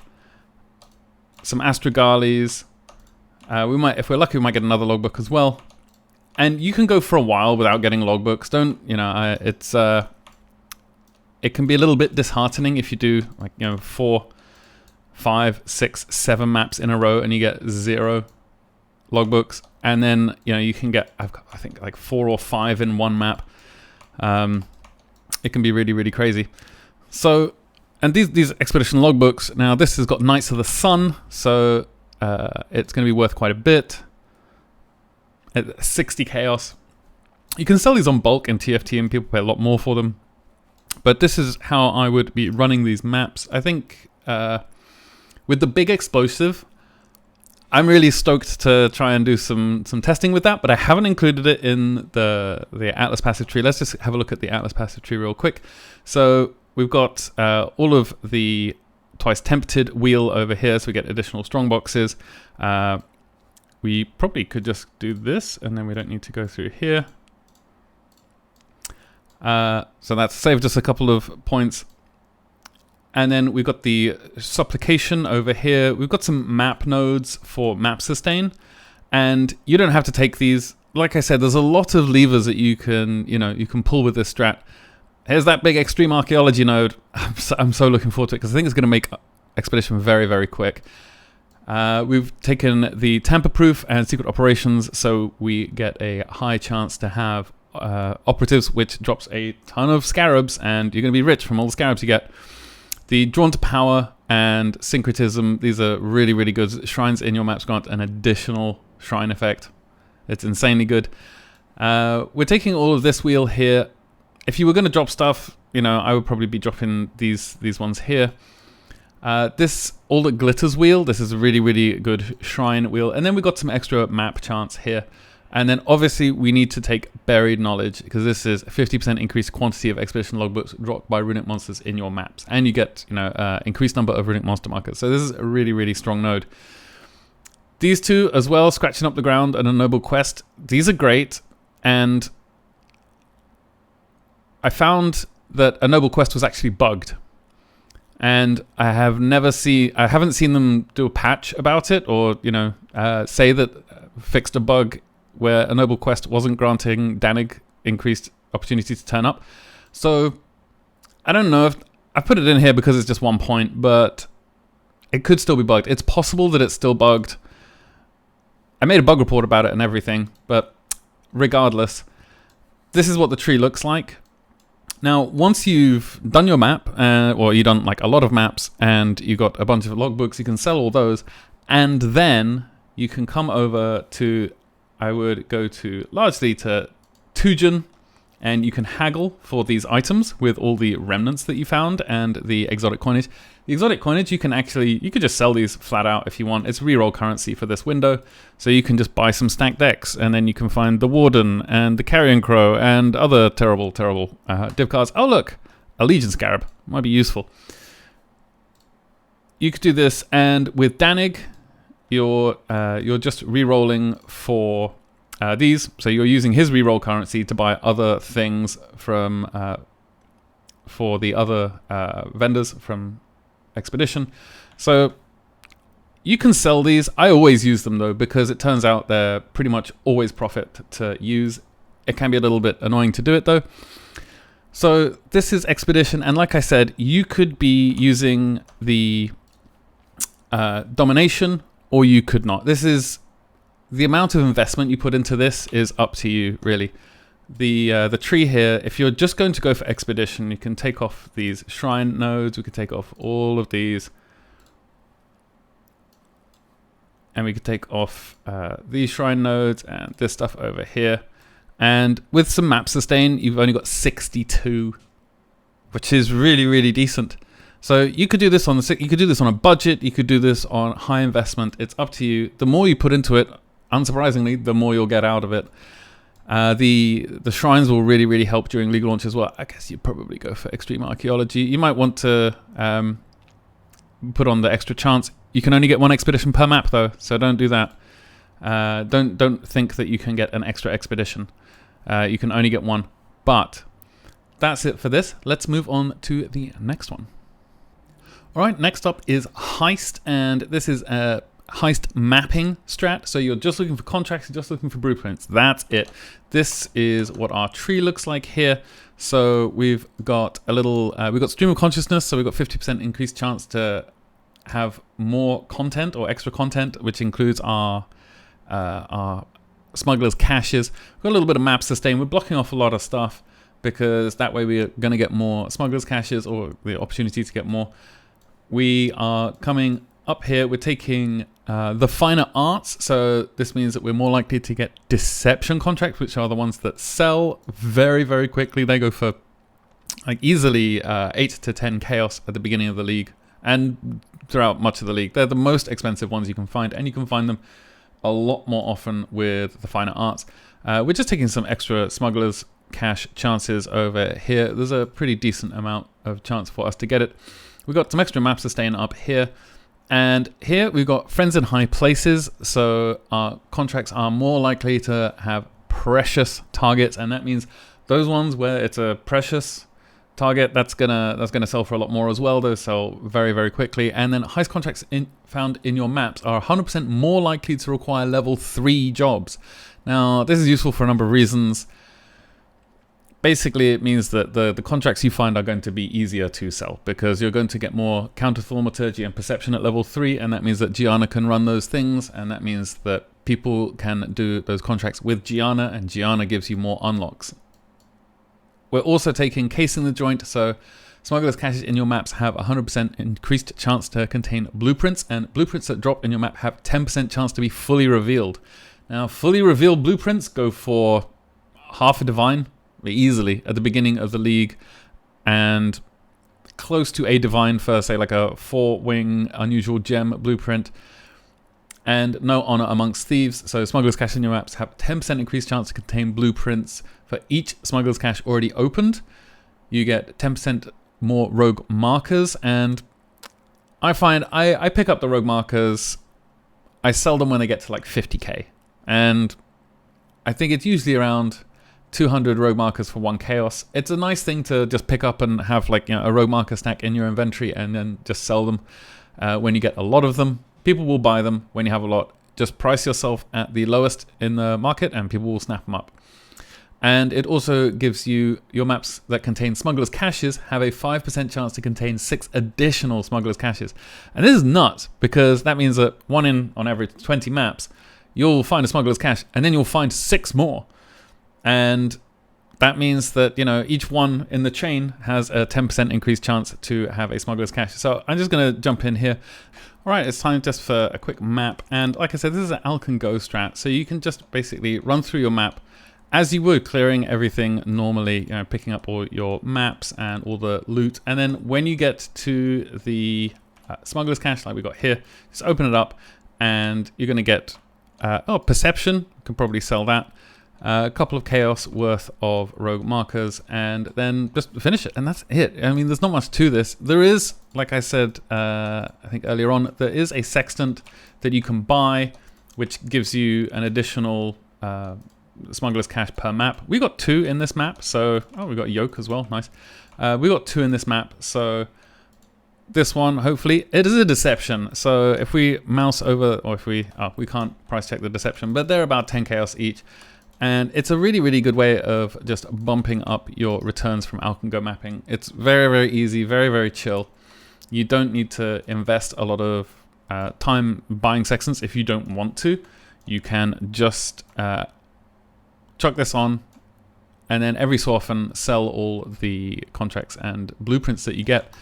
some astrogales. We might, if we're lucky, we might get another logbook as well. And you can go for a while without getting logbooks. Don't, you know, it can be a little bit disheartening if you do, like, you know, 4, 5, 6, 7 maps in a row and you get 0 logbooks. And then, you know, you can get, I've got, I think, like 4 or 5 in one map. It can be really, really crazy. So, and these expedition logbooks, now this has got Knights of the Sun, so it's going to be worth quite a bit. At 60 chaos. You can sell these on bulk in TFT and people pay a lot more for them. But this is how I would be running these maps. I think with the big explosive, I'm really stoked to try and do some testing with that, but I haven't included it in the Atlas passive tree. Let's just have a look at the Atlas passive tree real quick. So we've got all of the twice tempted wheel over here, so we get additional strongboxes. We probably could just do this, and then we don't need to go through here. So that's saved us a couple of points. And then we've got the supplication over here. We've got some map nodes for map sustain. And you don't have to take these. Like I said, there's a lot of levers that you can, you can pull with this strat. Here's that big extreme archaeology node. I'm so looking forward to it because I think it's going to make expedition very, very quick. We've taken the tamper-proof and secret operations, so we get a high chance to have operatives, which drops a ton of scarabs, and you're going to be rich from all the scarabs you get. The drawn to power and syncretism, these are really, really good. Shrines in your maps grant an additional shrine effect. It's insanely good. We're taking all of this wheel here. If you were going to drop stuff, I would probably be dropping these ones here. This all that glitters wheel, this is a really, really good shrine wheel. And then we got some extra map chance here. And then obviously we need to take buried knowledge because this is a 50% increased quantity of expedition logbooks dropped by runic monsters in your maps. And you get, increased number of runic monster markers. So this is a really, really strong node. These two as well, scratching up the ground and a noble quest. These are great. And I found that a noble quest was actually bugged. And I haven't seen them do a patch about it or, say that fixed a bug where a noble quest wasn't granting Danig increased opportunity to turn up. So I don't know if I put it in here because it's just 1 point, but it could still be bugged. It's possible that it's still bugged. I made a bug report about it and everything, but regardless, this is what the tree looks like. Now, once you've done your map, or you've done like a lot of maps, and you've got a bunch of logbooks, you can sell all those, and then you can come over to, I would go to largely to Tujen, and you can haggle for these items with all the remnants that you found and the exotic coinage. The exotic coinage, you could just sell these flat out if you want. It's reroll currency for this window, so you can just buy some stacked decks, and then you can find the Warden and the Carrion Crow and other terrible, terrible div cards. Oh look, a Legion Scarab might be useful. You could do this, and with Danig, you're just rerolling for these, so you're using his reroll currency to buy other things from for the other vendors from Expedition. So you can sell these. I always use them though because it turns out they're pretty much always profit to use. It can be a little bit annoying to do it though. So this is Expedition, and like I said, you could be using the domination or you could not. This is the amount of investment you put into this is up to you really. The tree here, if you're just going to go for Expedition, you can take off these shrine nodes. We could take off all of these. and we could take off these shrine nodes and this stuff over here. And with some map sustain, you've only got 62, which is really, really decent. So you could do this on a budget. You could do this on high investment. It's up to you. The more you put into it, unsurprisingly, the more you'll get out of it. The shrines will really, really help during league launch as well. I guess you'd probably go for extreme archaeology. You might want to put on the extra chance. You can only get one expedition per map though, so don't do that. Don't think that you can get an extra expedition. You can only get one. But that's it for this. Let's move on to the next one. All right, next up is Heist, and this is a Heist mapping strat. So you're just looking for contracts, you're just looking for blueprints. That's it. This is what our tree looks like here. So we've got a little, we've got stream of consciousness, so we've got 50% increased chance to have more content or extra content, which includes our smugglers' caches. We've got a little bit of map sustain. We're blocking off a lot of stuff because that way we're going to get more smugglers' caches or the opportunity to get more. We are coming up here. We're taking the finer arts, so this means that we're more likely to get deception contracts, which are the ones that sell very, very quickly. They go for like easily 8 to 10 chaos at the beginning of the league and throughout much of the league. They're the most expensive ones you can find, and you can find them a lot more often with the finer arts. We're just taking some extra smugglers cash chances over here. There's a pretty decent amount of chance for us to get it. We've got some extra map sustain up here. And here we've got friends in high places, so our contracts are more likely to have precious targets, and that means those ones where it's a precious target, that's gonna sell for a lot more as well. Those sell very, very quickly. And then heist contracts found in your maps are 100% more likely to require level 3 jobs. Now this is useful for a number of reasons. Basically, it means that the contracts you find are going to be easier to sell because you're going to get more counter thaumaturgy and perception at level 3, and that means that Gianna can run those things, and that means that people can do those contracts with Gianna, and Gianna gives you more unlocks. We're also taking case in the joint, so smugglers' caches in your maps have 100% increased chance to contain blueprints, and blueprints that drop in your map have 10% chance to be fully revealed. Now, fully revealed blueprints go for half a divine, easily at the beginning of the league, and close to a divine for, say, like a 4-wing unusual gem blueprint, and no honor amongst thieves. So smugglers' cache in your maps have 10% increased chance to contain blueprints for each smugglers' cache already opened. You get 10% more rogue markers, and I find I pick up the rogue markers. I sell them when they get to like 50k, and I think it's usually around 200 rogue markers for 1 chaos. It's a nice thing to just pick up and have, like, you know, a rogue marker stack in your inventory and then just sell them when you get a lot of them. People will buy them when you have a lot. Just price yourself at the lowest in the market and people will snap them up. And it also gives you your maps that contain smugglers' caches have a 5% chance to contain 6 additional smugglers' caches. And this is nuts because that means that on every 20 maps, you'll find a smugglers' cache and then you'll find 6 more. And that means that, you know, each one in the chain has a 10% increased chance to have a smuggler's cache. So I'm just going to jump in here. All right, it's time just for a quick map. And like I said, this is an Alcan Go strat. So you can just basically run through your map as you would, clearing everything normally, you know, picking up all your maps and all the loot. And then when you get to the smuggler's cache, like we got here, just open it up and you're going to get, perception. You can probably sell that. A couple of chaos worth of rogue markers, and then just finish it, and that's it. I mean, there's not much to this. There is, like I said, I think earlier on, there is a sextant that you can buy, which gives you an additional smuggler's cache per map. We got 2 in this map, so we got yoke as well. Nice. We got 2 in this map, so this one, hopefully, it is a deception. So if we mouse over, or if we can't price check the deception, but they're about 10 chaos each. And it's a really, really good way of just bumping up your returns from Alcan Go mapping. It's very, very easy, very, very chill. You don't need to invest a lot of time buying sextants if you don't want to. You can just chuck this on and then every so often sell all the contracts and blueprints that you get.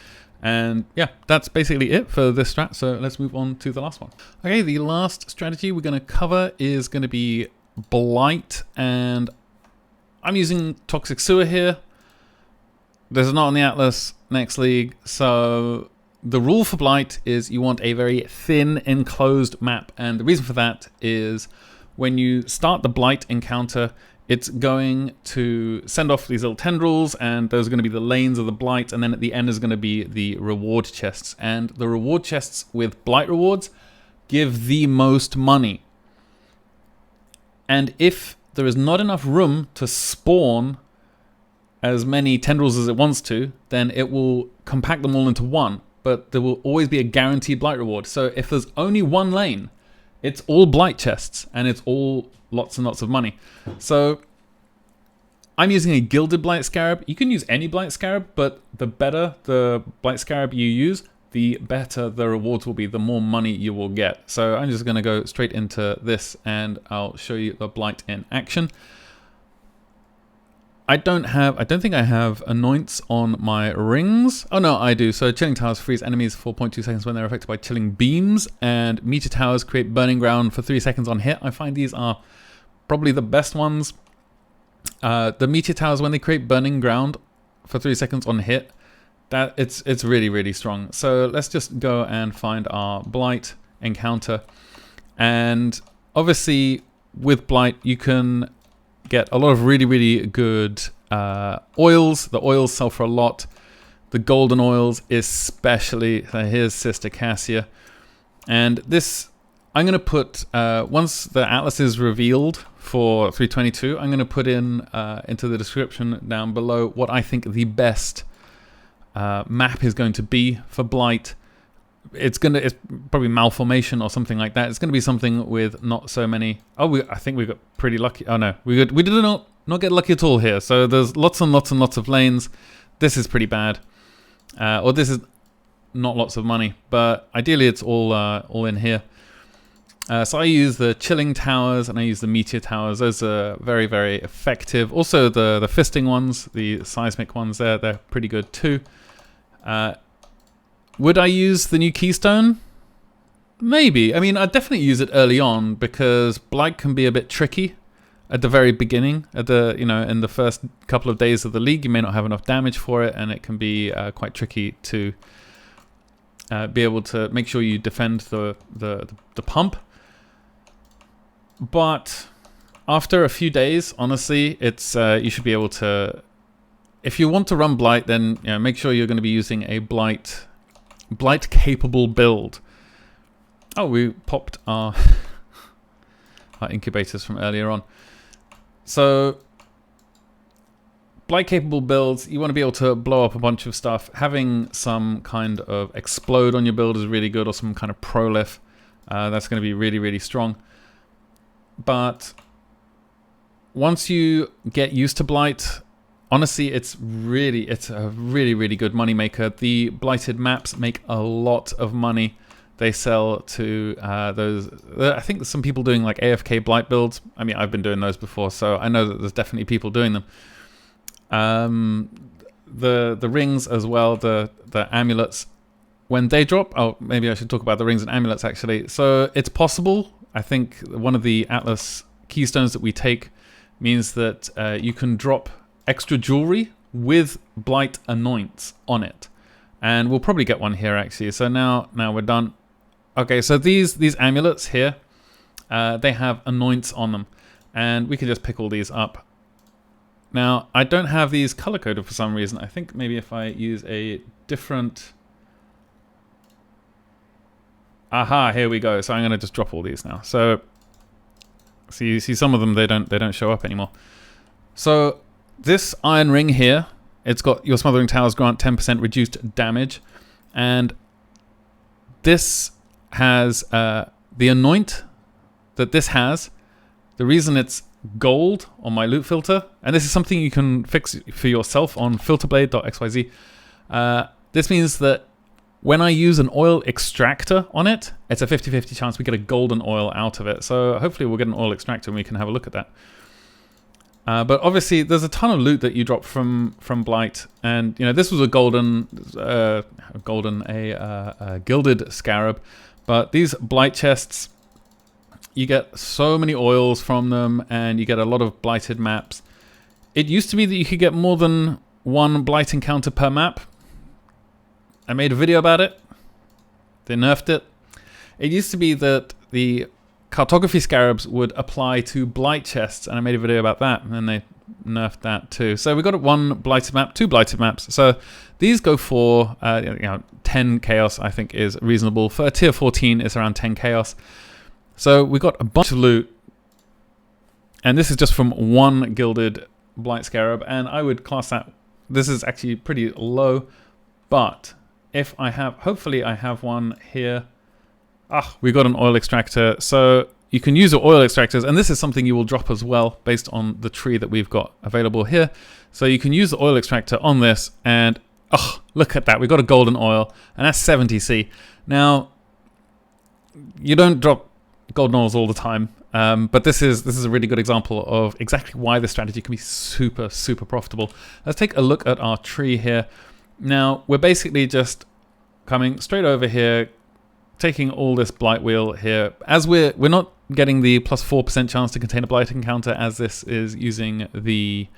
And yeah, that's basically it for this strat, so let's move on to the last one. Okay, the last strategy we're going to cover is going to be Blight, and I'm using Toxic Sewer here. This is not on the Atlas next league, so the rule for Blight is you want a very thin enclosed map, and the reason for that is when you start the Blight encounter, it's going to send off these little tendrils, and those are going to be the lanes of the Blight, and then at the end is going to be the reward chests. And the reward chests with Blight rewards give the most money. And if there is not enough room to spawn as many tendrils as it wants to, then it will compact them all into one. But there will always be a guaranteed Blight reward. So if there's only one lane, it's all Blight chests, and it's all lots and lots of money. So I'm using a gilded Blight Scarab. You can use any Blight Scarab, but the better the Blight Scarab you use, the better the rewards will be, the more money you will get. So I'm just going to go straight into this, and I'll show you the Blight in action. I don't think I have anoints on my rings. Oh no, I do. So chilling towers freeze enemies for 0.2 seconds when they're affected by chilling beams, and meteor towers create burning ground for 3 seconds on hit. I find these are probably the best ones. The meteor towers, when they create burning ground for 3 seconds on hit, that it's really, really strong. So let's just go and find our Blight encounter. And obviously with Blight you can get a lot of really, really good oils. The oils sell for a lot. The golden oils especially. So here's Sister Cassia. And this, I'm going to put, once the Atlas is revealed for 322, I'm going to put in into the description down below what I think the best map is going to be for Blight. It's probably Malformation or something like that. It's going to be something with not so many. Oh, I think we got pretty lucky. Oh no, we did not get lucky at all here. So there's lots and lots and lots of lanes. This is pretty bad, or this is not lots of money. But ideally, it's all in here. So I use the chilling towers and I use the meteor towers. Those are very, very effective. Also the fisting ones, the seismic ones, they're pretty good too. Would I use the new keystone? Maybe. I mean, I'd definitely use it early on because Blight can be a bit tricky at the very beginning. In the first couple of days of the league, you may not have enough damage for it, and it can be quite tricky to be able to make sure you defend the pump. But after a few days, honestly, it's you should be able to. If you want to run Blight, then make sure you're going to be using a Blight capable build. Oh, we popped our incubators from earlier on. So Blight capable builds, you want to be able to blow up a bunch of stuff. Having some kind of explode on your build is really good, or some kind of prolif. That's going to be really, really strong. But once you get used to Blight, honestly, it's a really, really good money maker. The Blighted maps make a lot of money. They sell to those. I think there's some people doing like AFK Blight builds. I mean, I've been doing those before, so I know that there's definitely people doing them. The rings as well, the amulets, when they drop. Oh, maybe I should talk about the rings and amulets actually. So it's possible. I think one of the Atlas keystones that we take means that you can drop extra jewelry with Blight anoints on it, and we'll probably get one here actually. So now we're done. Okay, so these amulets here, they have anoints on them, and we can just pick all these up. Now I don't have these color coded for some reason. I think maybe if I use a different. Aha, here we go. So I'm going to just drop all these now. So you see some of them, they don't show up anymore. So this iron ring here, it's got your smothering towers grant 10% reduced damage, and this has the anoint that this has. The reason it's gold on my loot filter, and this is something you can fix for yourself on filterblade.xyz. This means that when I use an oil extractor on it, it's a 50-50 chance we get a golden oil out of it. So hopefully we'll get an oil extractor and we can have a look at that. But obviously, there's a ton of loot that you drop from Blight, and you know this was a gilded scarab. But these Blight chests, you get so many oils from them, and you get a lot of blighted maps. It used to be that you could get more than one Blight encounter per map. I made a video about it. They nerfed it. It used to be that the cartography scarabs would apply to Blight chests, and I made a video about that, and then they nerfed that too. So we got one blighted map, two blighted maps. So these go for 10 chaos, I think is reasonable. For a tier 14, it's around 10 chaos. So we got a bunch of loot, and this is just from one gilded Blight scarab, and I would class that, this is actually pretty low, but if I have, hopefully I have one here. We got an oil extractor, so you can use your oil extractors, and this is something you will drop as well based on the tree that we've got available here. So you can use the oil extractor on this, and look at that, we got a golden oil, and that's 70C. Now, you don't drop golden oils all the time, but this is a really good example of exactly why this strategy can be super, super profitable. Let's take a look at our tree here. Now, we're basically just coming straight over here, taking all this blight wheel here. As we're not getting the plus 4% chance to contain a blight encounter, as this is using the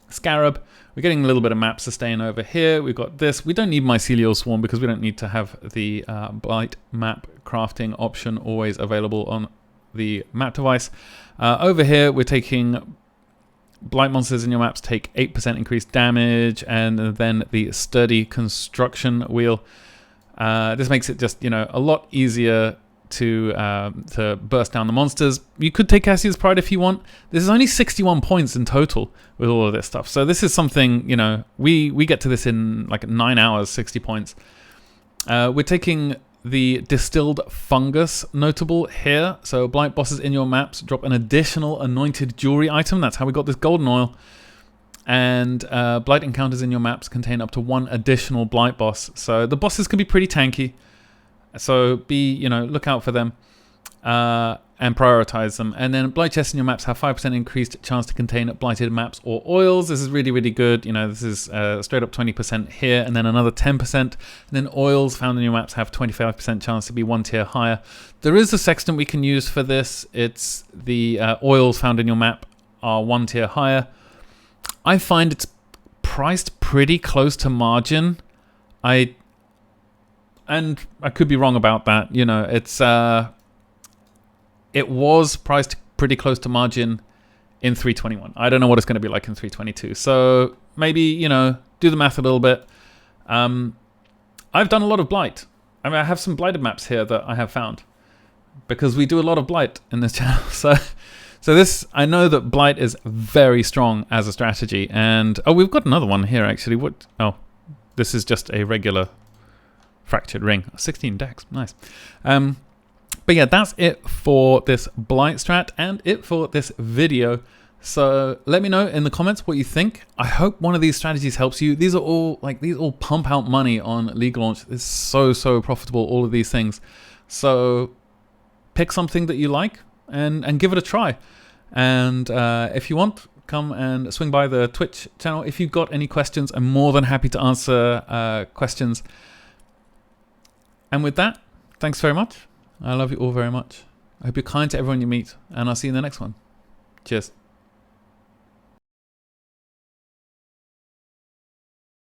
scarab. We're getting a little bit of map sustain over here. We've got this. We don't need mycelial swarm because we don't need to have the blight map crafting option always available on the map device. Over here, we're taking blight monsters in your maps take 8% increased damage, and then the sturdy construction wheel. This makes it just, a lot easier to burst down the monsters. You could take Cassia's Pride if you want. This is only 61 points in total with all of this stuff. So this is something, we get to this in like 9 hours, 60 points. We're taking the distilled fungus notable here. So blight bosses in your maps drop an additional anointed jewelry item. That's how we got this golden oil. And blight encounters in your maps contain up to 1 additional blight boss. So the bosses can be pretty tanky. So look out for them and prioritize them. And then blight chests in your maps have 5% increased chance to contain blighted maps or oils. This is really, really good. This is straight up 20% here, and then another 10%. And then oils found in your maps have 25% chance to be 1 tier higher. There is a sextant we can use for this. It's the oils found in your map are 1 tier higher. I find it's priced pretty close to margin. And I could be wrong about that. It was priced pretty close to margin in 321. I don't know what it's going to be like in 322. So maybe, do the math a little bit. I've done a lot of Blight. I mean, I have some blighted maps here that I have found because we do a lot of Blight in this channel. So this, I know that Blight is very strong as a strategy. And, we've got another one here, actually. This is just a regular fractured ring. 16 decks, nice. But yeah, that's it for this Blight strat and it for this video. So let me know in the comments what you think. I hope one of these strategies helps you. These all pump out money on League launch. It's so profitable, all of these things. So pick something that you like and give it a try. And if you want, come and swing by the Twitch channel. If you've got any questions, I'm more than happy to answer questions. And with that, thanks very much. I love you all very much. I hope you're kind to everyone you meet, and I'll see you in the next one. Cheers.